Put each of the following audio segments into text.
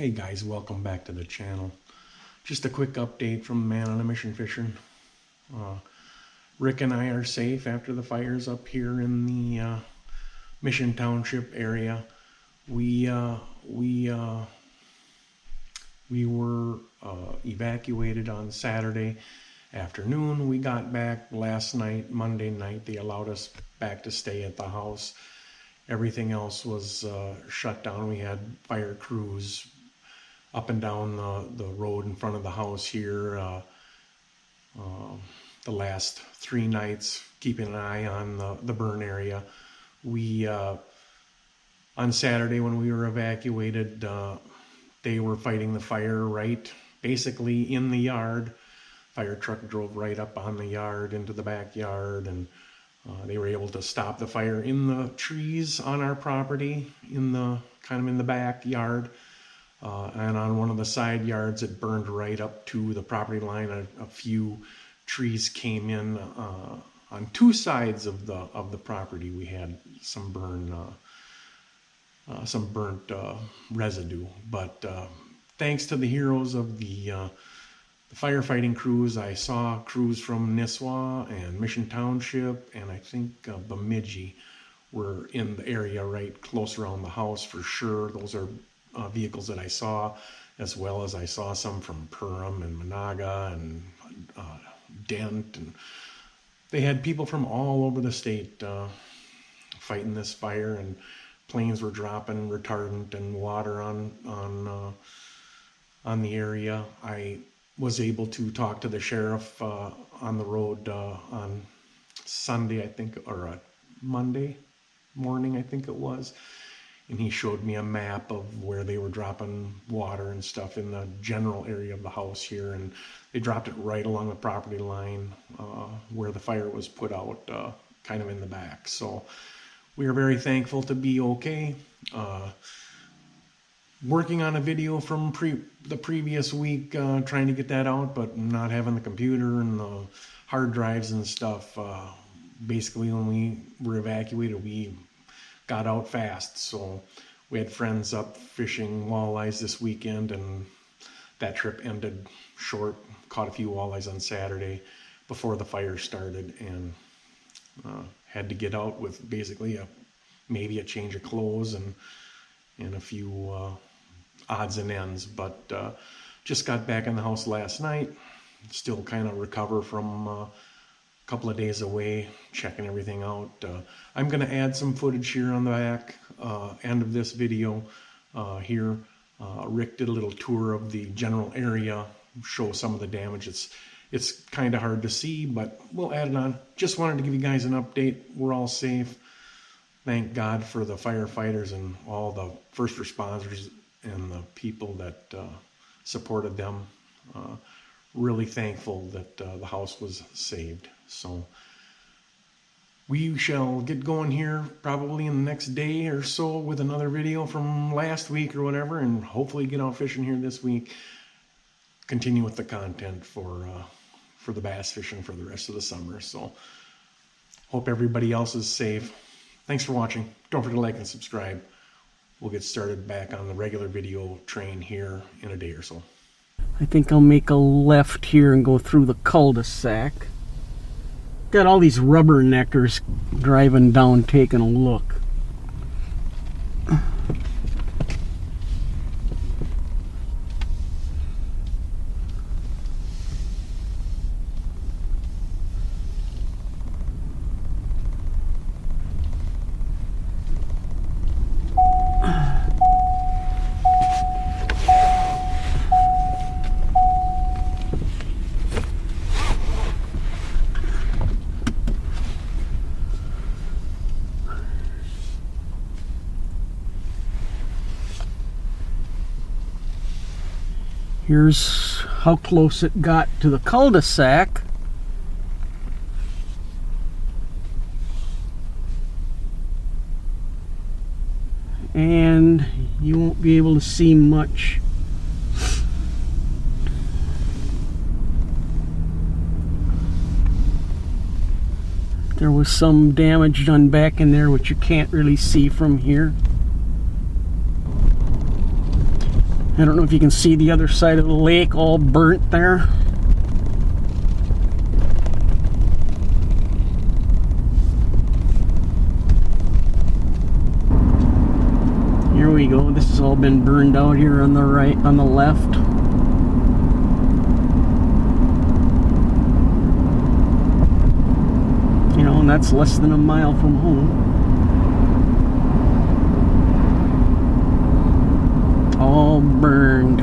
Hey guys, welcome back to the channel. Just a quick update from Man on a Mission Fishing. Rick and I are safe after the fires up here in the Mission Township area. We were evacuated on Saturday afternoon. We got back last night, Monday night. They allowed us back to stay at the house. Everything else was shut down. We had fire crews up and down the road in front of the house here the last 3 nights, keeping an eye on the burn area. We on Saturday when we were evacuated, they were fighting the fire right basically in the yard. Fire truck drove right up on the yard into the backyard, and they were able to stop the fire in the trees on our property, in the backyard. And on one of the side yards, it burned right up to the property line. A few trees came in on 2 sides of the property. We had some burnt residue. But thanks to the heroes of the firefighting crews, I saw crews from Nisswa and Mission Township, and I think Bemidji were in the area right close around the house for sure. Those are vehicles that I saw, as well as I saw some from Perham and Monaga and Dent, and they had people from all over the state fighting this fire, and planes were dropping retardant and water on the area. I was able to talk to the sheriff on the road on Sunday, I think, or Monday morning, I think it was. And he showed me a map of where they were dropping water and stuff in the general area of the house here. And they dropped it right along the property line where the fire was put out, kind of in the back. So we are very thankful to be okay. Working on a video from the previous week, trying to get that out, but not having the computer and the hard drives and stuff. Basically, when we were evacuated, we got out fast, so we had friends up fishing walleyes this weekend, and that trip ended short. Caught a few walleyes on Saturday before the fire started, and had to get out with basically maybe a change of clothes and a few odds and ends. But just got back in the house last night, still kind of recover from couple of days away, checking everything out. I'm going to add some footage here on the back end of this video here. Rick did a little tour of the general area, show some of the damage. It's kind of hard to see, but we'll add it on. Just wanted to give you guys an update. We're all safe. Thank God for the firefighters and all the first responders and the people that supported them. Really thankful that the house was saved. So we shall get going here probably in the next day or so with another video from last week or whatever, and hopefully get out fishing here this week. Continue with the content for the bass fishing for the rest of the summer. So hope everybody else is safe. Thanks for watching. Don't forget to like and subscribe. We'll get started back on the regular video train here in a day or so. I think I'll make a left here and go through the cul-de-sac. Got all these rubberneckers driving down taking a look. Here's how close it got to the cul-de-sac. And you won't be able to see much. There was some damage done back in there, which you can't really see from here. I don't know if you can see the other side of the lake all burnt there. Here we go. This has all been burned out here on the right, on the left. You know, and that's less than a mile from home. All burned.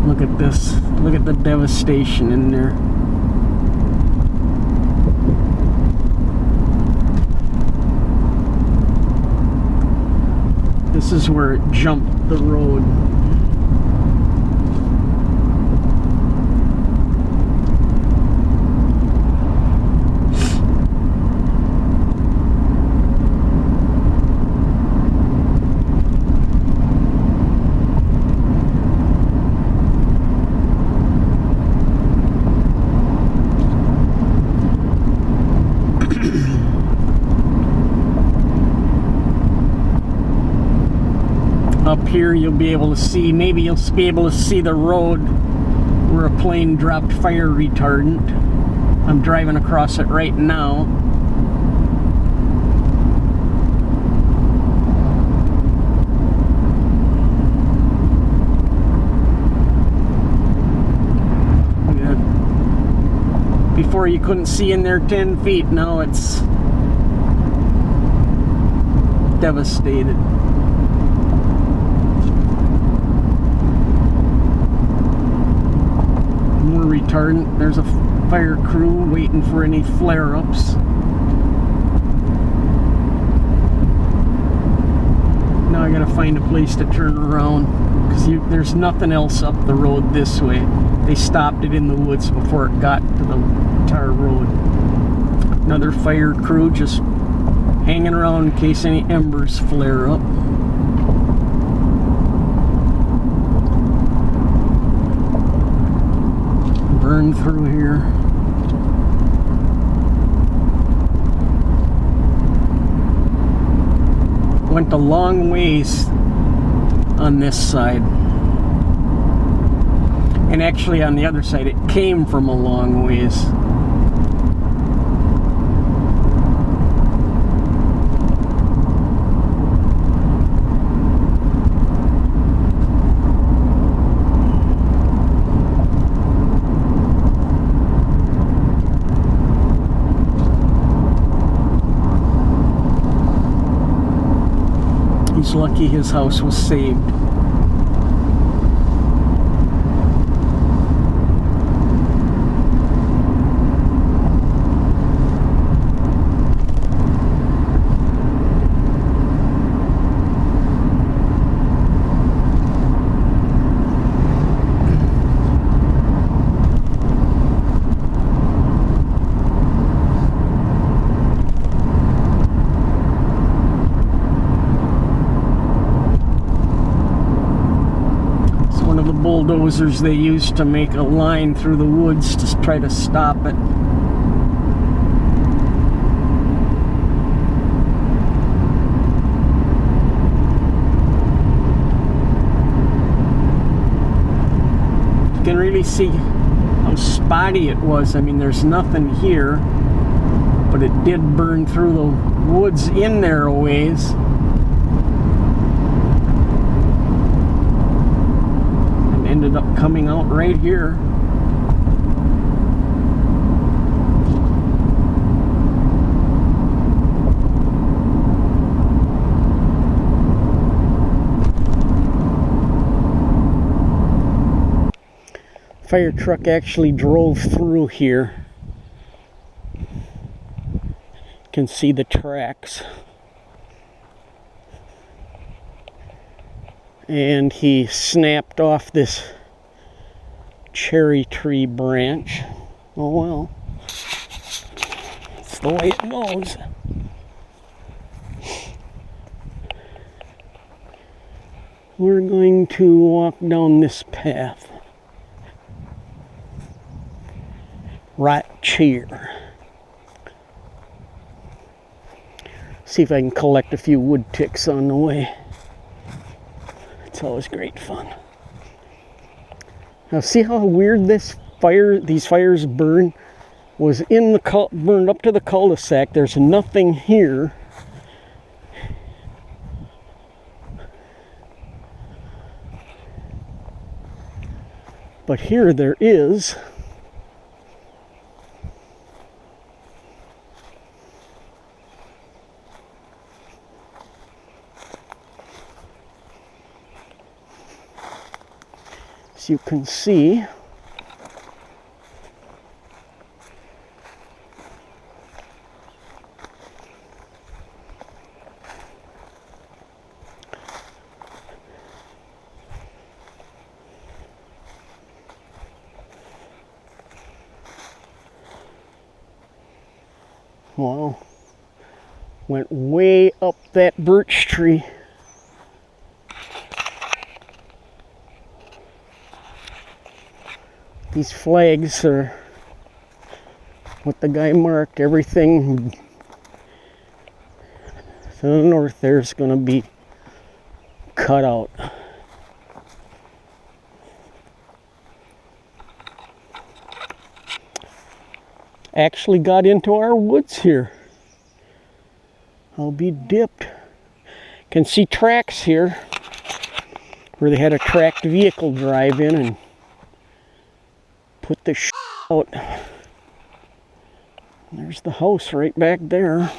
Look at this. Look at the devastation in there. This is where it jumped the road. Up here you'll be able to see, maybe you'll be able to see the road where a plane dropped fire retardant. I'm driving across it right now. Before you couldn't see in there 10 feet, now it's devastated. More retardant. There's a fire crew waiting for any flare-ups. Now I gotta find a place to turn around because there's nothing else up the road this way. They stopped it in the woods before it got to the tar road. Another fire crew just hanging around in case any embers flare up. Burn through here. Went a long ways on this side. And actually on the other side it came from a long ways. He's lucky his house was saved. Bulldozers they used to make a line through the woods to try to stop it. You can really see how spotty it was. I mean, there's nothing here, but it did burn through the woods in there a ways. Ended up coming out right here. Fire truck actually drove through here. You can see the tracks. And he snapped off this cherry tree branch. Oh well, it's the way it goes. we're going to walk down this path. Right here. See if I can collect a few wood ticks on the way. It's always great fun. Now see how weird these fires burn? Was in the burned up to the cul-de-sac. There's nothing here. But here there is. As you can see, wow, went way up that birch tree. These flags are what the guy marked. Everything to the north there's going to be cut out. Actually got into our woods here. I'll be dipped. Can see tracks here where they had a tracked vehicle drive in and put the out. There's the house right back there.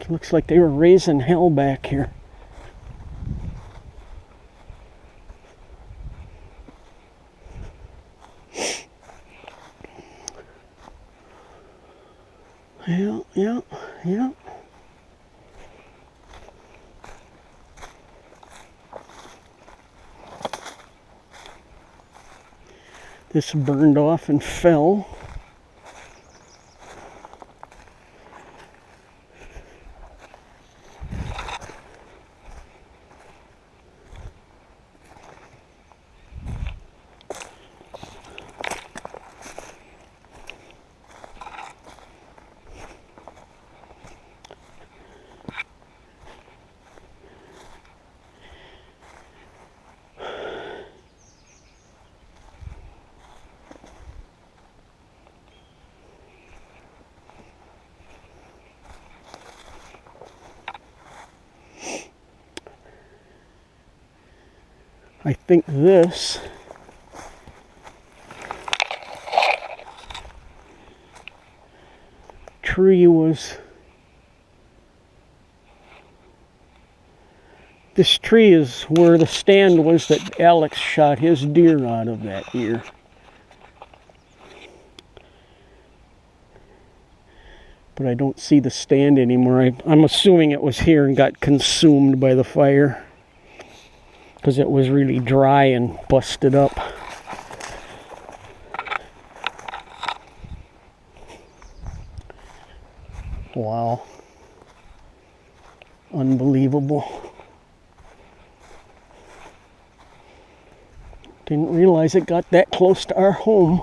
Looks like they were raising hell back here. Yeah. This burned off and fell. I think this tree was, this tree is where the stand was that Alex shot his deer out of that year. But I don't see the stand anymore. I'm assuming it was here and got consumed by the fire, because it was really dry and busted up. Wow. Unbelievable. Didn't realize it got that close to our home.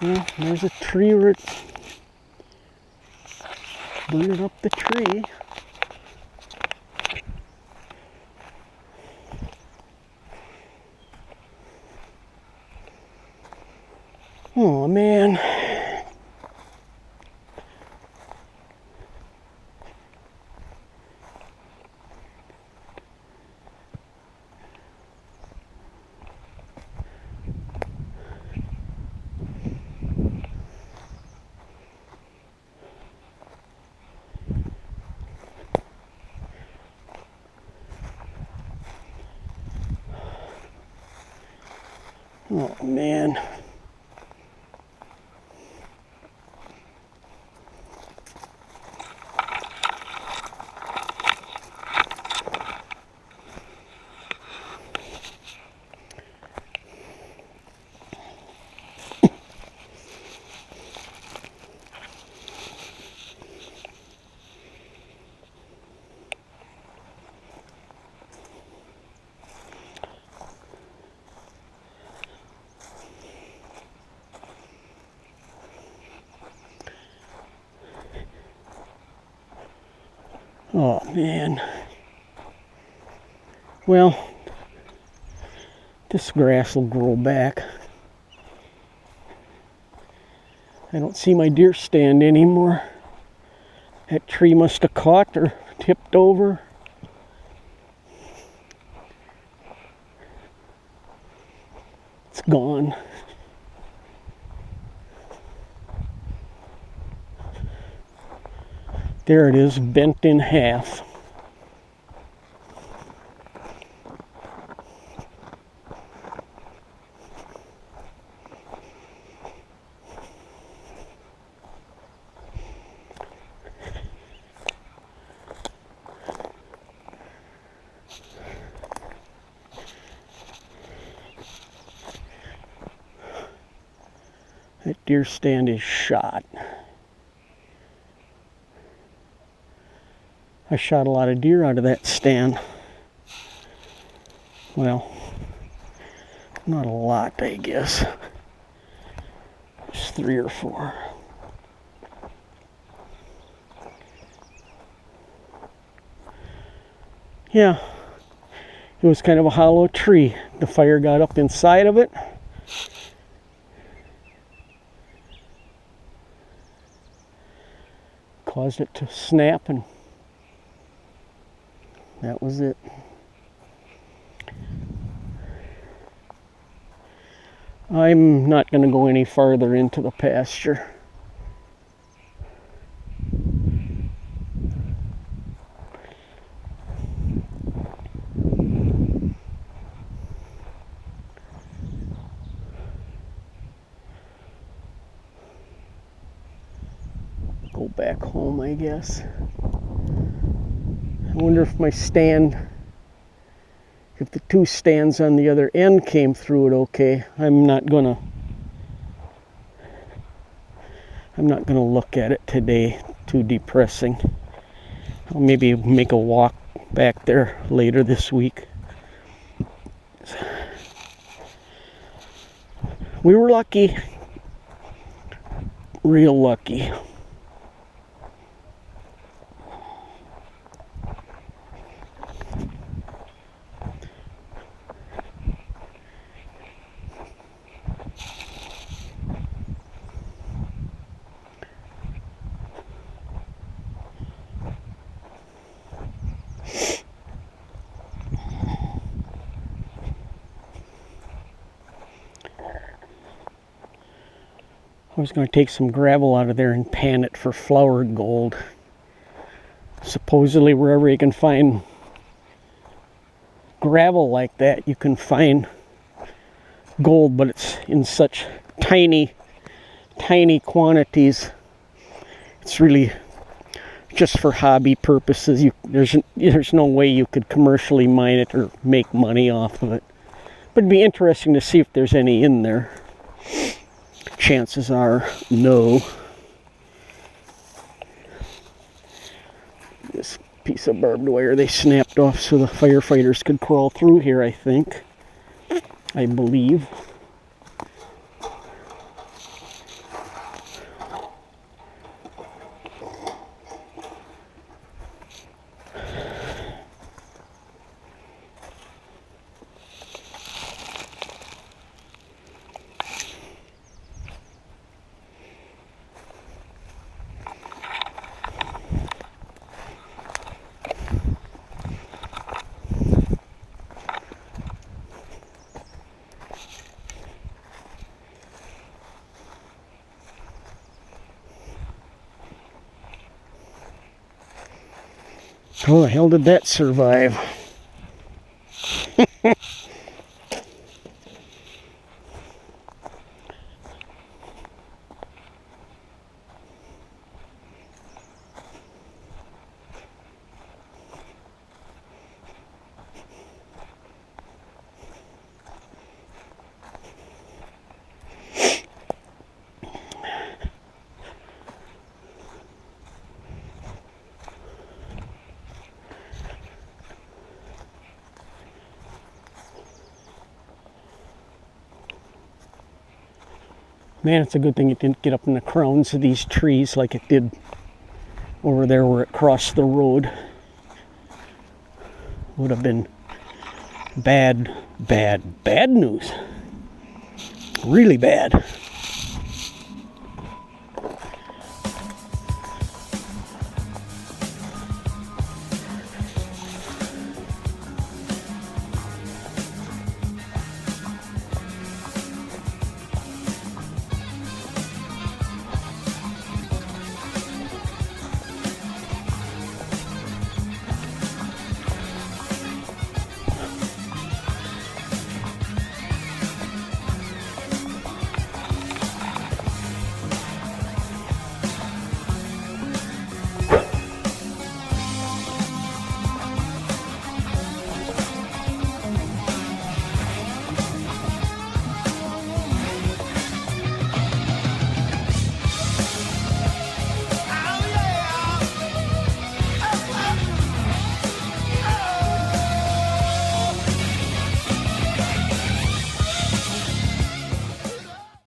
Yeah, there's a tree where it burned up the tree. Oh man. Oh man. Oh man. Well, this grass will grow back. I don't see my deer stand anymore. That tree must have caught or tipped over. It's gone. There it is, bent in half. That deer stand is shot. I shot a lot of deer out of that stand. Well, not a lot, I guess. Just 3 or 4. Yeah, it was kind of a hollow tree. The fire got up inside of it. Caused it to snap, and that was it. I'm not going to go any farther into the pasture. Go back home, I guess. I wonder if my stand, if the 2 stands on the other end came through it okay. I'm not gonna look at it today. Too depressing. I'll maybe make a walk back there later this week. We were lucky. Real lucky. I was going to take some gravel out of there and pan it for flour gold. Supposedly wherever you can find gravel like that, you can find gold, but it's in such tiny quantities. It's really just for hobby purposes. There's no way you could commercially mine it or make money off of it. But it'd be interesting to see if there's any in there. Chances are no. This piece of barbed wire they snapped off so the firefighters could crawl through here, I believe. How the hell did that survive? Man, it's a good thing it didn't get up in the crowns of these trees like it did over there where it crossed the road. would have been bad news. Really bad.